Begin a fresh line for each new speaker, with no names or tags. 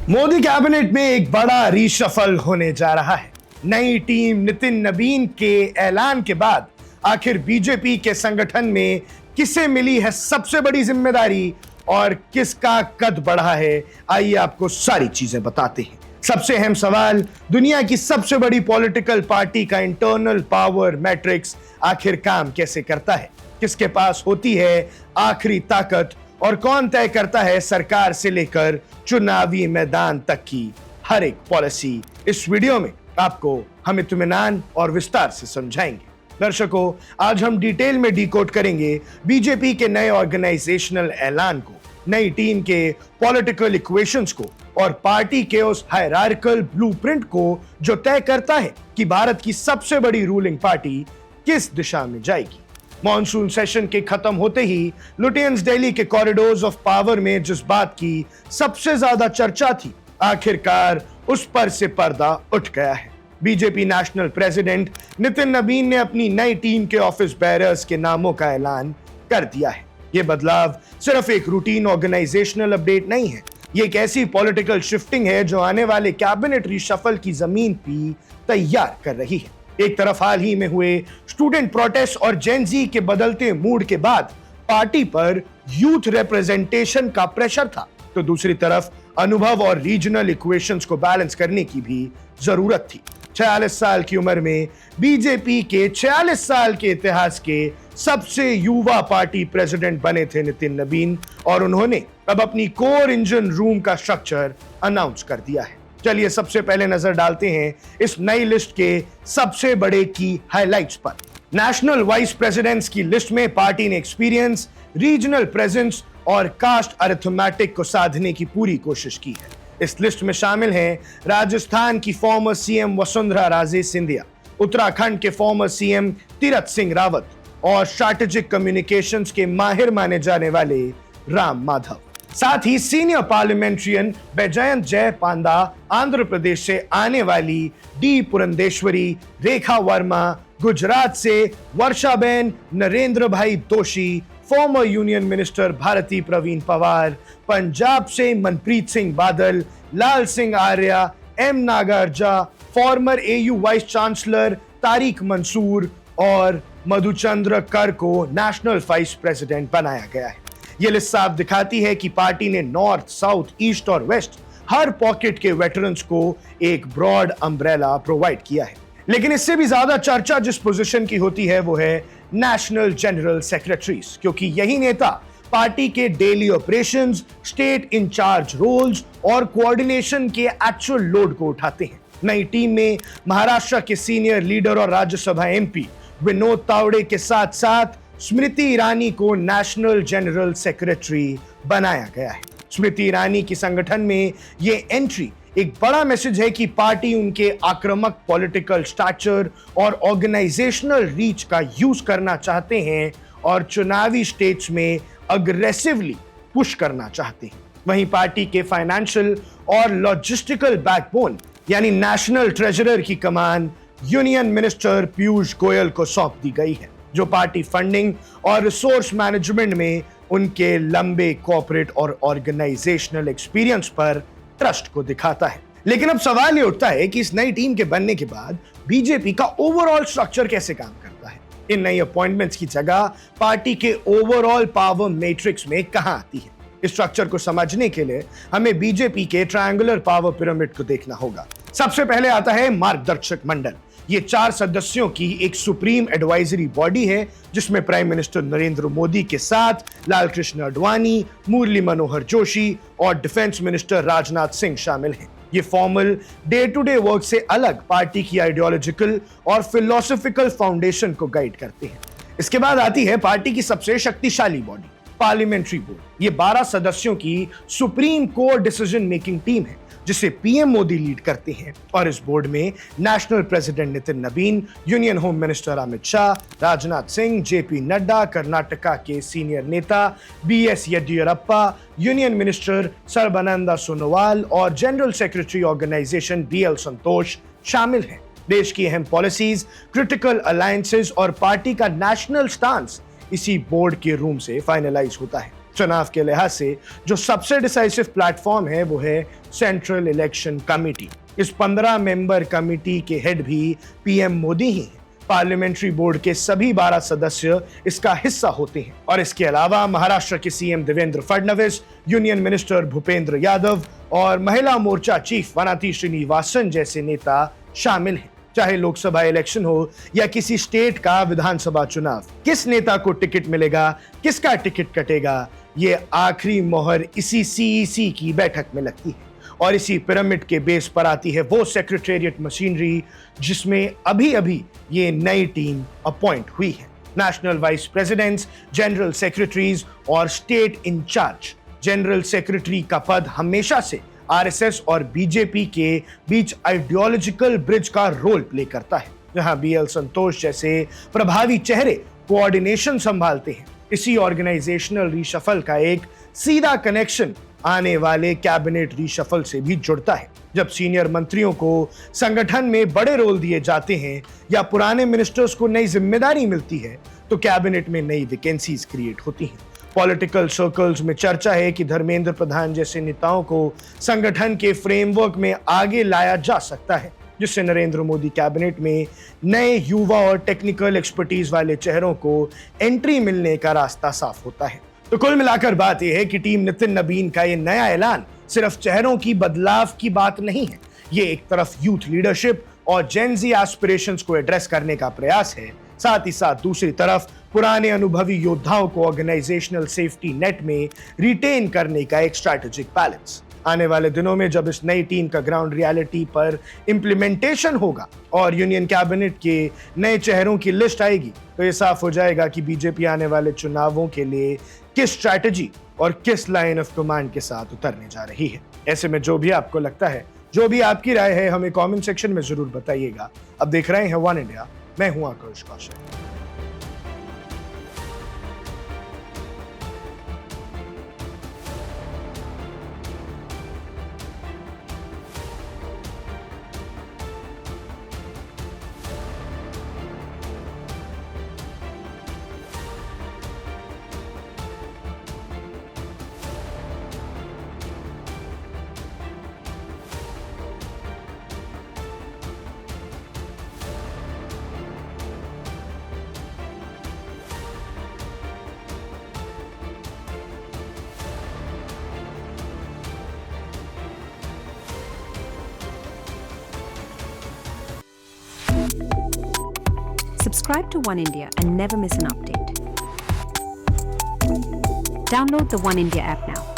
Modi cabinet में एक बड़ा रीशफल होने जा रहा है। नई टीम नितिन नबीन के ऐलान के बाद आखिर बीजेपी के संगठन में किसे मिली है सबसे बड़ी जिम्मेदारी और किसका कद बढ़ा है, आइए आपको सारी चीजें बताते हैं। सबसे अहम सवाल, दुनिया की सबसे बड़ी पॉलिटिकल पार्टी का इंटरनल पावर मैट्रिक्स आखिर काम कैसे करता है, किसके पास होती है आखिरी ताकत और कौन तय करता है सरकार से लेकर चुनावी मैदान तक की हर एक पॉलिसी। इस वीडियो में आपको हम इत्मीनान और विस्तार से समझाएंगे। दर्शकों, आज हम डिटेल में डिकोड करेंगे बीजेपी के नए ऑर्गेनाइजेशनल ऐलान को, नई टीम के पॉलिटिकल इक्वेशंस को और पार्टी के उस हायरार्किकल ब्लूप्रिंट को जो तय करता है कि भारत की सबसे बड़ी रूलिंग पार्टी किस दिशा में जाएगी। मॉनसून सेशन के खत्म होते ही लुटियंस दिल्ली के कॉरिडोर्स ऑफ पावर में जिस बात की सबसे ज्यादा चर्चा थी, आखिरकार उस पर से पर्दा उठ गया है। बीजेपी नेशनल प्रेसिडेंट नितिन नबीन ने अपनी नई टीम के ऑफिस बेरर्स के नामों का ऐलान कर दिया है। यह बदलाव सिर्फ एक रूटीन ऑर्गेनाइजेशनल अपडेट नहीं है, ये एक ऐसी पॉलिटिकल शिफ्टिंग है जो आने वाले कैबिनेट रिशफल की जमीन भी तैयार कर रही है। एक तरफ हाल ही में हुए स्टूडेंट प्रोटेस्ट और जेन जी के बदलते मूड के बाद पार्टी पर यूथ रिप्रेजेंटेशन का प्रेशर था, तो दूसरी तरफ अनुभव और रीजनल इक्वेशंस को बैलेंस करने की भी जरूरत थी। 46 साल की उम्र में बीजेपी के 46 साल के इतिहास के सबसे युवा पार्टी प्रेसिडेंट बने थे नितिन नबीन, और उन्होंने अब अपनी कोर इंजन रूम का स्ट्रक्चर अनाउंस कर दिया है। चलिए सबसे पहले नजर डालते हैं इस नई लिस्ट के सबसे बड़े की हाइलाइट्स पर। नेशनल वाइस प्रेसिडेंट्स की लिस्ट में पार्टी ने एक्सपीरियंस, रीजनल प्रेजेंस और कास्ट अरिथमेटिक को साधने की पूरी कोशिश की है। इस लिस्ट में शामिल हैं राजस्थान की फॉर्मर सीएम वसुंधरा राजे सिंधिया, उत्तराखंड के फॉर्मर सीएम तीरथ सिंह रावत और स्ट्रैटेजिक कम्युनिकेशंस के माहिर माने जाने वाले राम माधव। साथ ही सीनियर पार्लियामेंट्रियन बैजयंत जय पांडा, आंध्र प्रदेश से आने वाली डी पुरंदेश्वरी, रेखा वर्मा, गुजरात से Varshaben, Narendra Bhai Doshi, former union minister Bharati Pravin Pawar, Punjab से Manpreet Singh Badal, Lal Singh Arya, M Nagarja, former AU vice chancellor Tariq Mansoor और मधुचंद्र कर को नेशनल वाइस प्रेसिडेंट बनाया गया है। यह लिस्ट साफ दिखाती है कि पार्टी ने नॉर्थ, साउथ, ईस्ट और वेस्ट हर पॉकेट के वेटरन्स को एक ब्रॉड अम्ब्रेला प्रोवाइड किया है। लेकिन इससे भी ज्यादा चर्चा जिस पोजीशन की होती है वो है नेशनल जनरल सेक्रेटरीज, क्योंकि यही नेता पार्टी के daily operations, state incharge roles और कोऑर्डिनेशन के एक्चुअल लोड को उठाते हैं। नई टीम में महाराष्ट्र के सीनियर लीडर और राज्यसभा एमपी विनोद तावड़े के साथ साथ स्मृति ईरानी को नेशनल जनरल सेक्रेटरी बनाया गया है। स्मृति ईरानी की संगठन में ये एंट्री एक बड़ा मैसेज है कि पार्टी उनके आक्रामक पॉलिटिकल स्टैचर और ऑर्गेनाइजेशनल रीच का यूज करना चाहते हैं और चुनावी स्टेट्स में अग्रेसिवली पुश करना चाहते हैं। वहीं पार्टी के फाइनेंशियल और लॉजिस्टिकल बैकबोन यानी नेशनल ट्रेजरर की कमान यूनियन मिनिस्टर पीयूष गोयल को सौंप दी गई है, जो पार्टी फंडिंग और रिसोर्स मैनेजमेंट में उनके लंबे कॉर्पोरेट और ऑर्गेनाइजेशनल एक्सपीरियंस पर ट्रस्ट को दिखाता है। लेकिन अब सवाल ये उठता है कि इस नई टीम के बनने के बाद बीजेपी का ओवरऑल स्ट्रक्चर कैसे काम करता है। इन नई अपॉइंटमेंट्स की जगह पार्टी के ओवरऑल पावर मैट्रिक्स में कहां आती है। इस स्ट्रक्चर को समझने के लिए हमें बीजेपी के ट्रायंगुलर पावर पिरामिड को देखना होगा। सबसे पहले आता है मार्गदर्शक मंडल। ये 4 सदस्यों की एक सुप्रीम एडवाइजरी बॉडी है, जिसमें प्राइम मिनिस्टर नरेंद्र मोदी के साथ लाल कृष्ण आडवाणी, मुरली मनोहर जोशी और डिफेंस मिनिस्टर राजनाथ सिंह शामिल हैं। ये formal day to day work से अलग पार्टी की आइडियोलॉजिकल और फिलोसॉफिकल फाउंडेशन को गाइड करते हैं। इसके बाद आती है पार्टी की सबसे शक्तिशाली बॉडी, पार्लियामेंट्री बोर्ड। ये 12 सदस्यों की supreme core decision making team है, जिसे पीएम मोदी लीड करते हैं, और इस बोर्ड में national president Nitin Nabin, union home minister Amit Shah, Rajnath Singh, JP Nadda, Karnataka के सीनियर नेता BS Yediyurappa, union minister Sarbananda Sonowal और general secretary organisation BL Santosh शामिल हैं। देश की अहम पॉलिसीज, क्रिटिकल अलायंसेस और पार्टी का नेशनल स्टांस इसी बोर्ड के रूम से फाइनलाइज होता है। चुनाव के लिहाज से जो सबसे डिसाइसिव प्लेटफॉर्म है वो है सेंट्रल इलेक्शन कमेटी। इस 15 मेंबर कमेटी के हेड भी पीएम मोदी ही हैं। पार्लियामेंट्री बोर्ड के सभी 12 सदस्य इसका हिस्सा होते हैं और इसके अलावा महाराष्ट्र के CM Devendra Fadnavis, union minister Bhupendra Yadav और महिला मोर्चा चीफ वनाथी श्रीनिवासन जैसे नेता शामिल हैं। चाहे लोकसभा इलेक्शन हो या किसी स्टेट का विधानसभा चुनाव, किस नेता को टिकट मिलेगा, किसका टिकट कटेगा, ये आखिरी मोहर इसी सीईसी की बैठक में लगती है और इसी पिरामिड के बेस पर आती है वो सेक्रेटेरिएट मशीनरी जिसमें अभी अभी ये नई टीम अपॉइंट हुई है। National vice presidents, general secretaries और स्टेट इंचार्ज। जनरल सेक्रेटरी का पद हमेशा से आरएसएस और बीजेपी के बीच आइडियोलॉजिकल ब्रिज का रोल प्ले करता है, जहां बीएल संतोष जैसे प्रभावी चेहरे कोऑर्डिनेशन संभालते हैं। इसी ऑर्गेनाइजेशनल रीशफल का एक सीधा कनेक्शन आने वाले कैबिनेट रीशफल से भी जुड़ता है। जब सीनियर मंत्रियों को संगठन में बड़े रोल दिए जाते हैं या पुराने मिनिस्टर्स को नई जिम्मेदारी मिलती है तो कैबिनेट में नई वैकेंसीज क्रिएट होती हैं। पॉलिटिकल सर्कल्स में चर्चा है कि धर्मेंद्र प्रधान जैसे नेताओं को संगठन के फ्रेमवर्क में आगे लाया जा सकता है, जिससे नरेंद्र मोदी कैबिनेट में नए युवा और टेक्निकल एक्सपर्टीज वाले चेहरों को एंट्री मिलने का रास्ता साफ होता है। तो कुल मिलाकर बात यह है कि टीम नितिन नबीन का ये नया ऐलान सिर्फ चेहरों की बदलाव की बात नहीं है। ये एक तरफ यूथ लीडरशिप और जेन ज़ी एस्पिरेशंस को एड्रेस करने का प्रयास है, साथ ही साथ दूसरी तरफ पुराने अनुभवी योद्धाओं को ऑर्गेनाइजेशनल सेफ्टी नेट में रिटेन करने का एक स्ट्रैटेजिक बैलेंस। आने वाले दिनों में जब इस नई टीम का ग्राउंड रियलिटी पर इम्प्लीमेंटेशन होगा और यूनियन कैबिनेट के नए चेहरों की लिस्ट आएगी तो ये साफ हो जाएगा कि बीजेपी आने वाले चुनावों के लिए किस स्ट्रैटेजी और किस लाइन ऑफ कमांड के साथ उतरने जा रही है। ऐसे में जो भी आपको लगता है, जो भी आपकी राय है, हमें कमेंट सेक्शन में जरूर बताइएगा। अब देख रहे हैं वन इंडिया, मैं हूं आकाश Kaushik.
Subscribe to One India and never miss an update. Download the One India app now.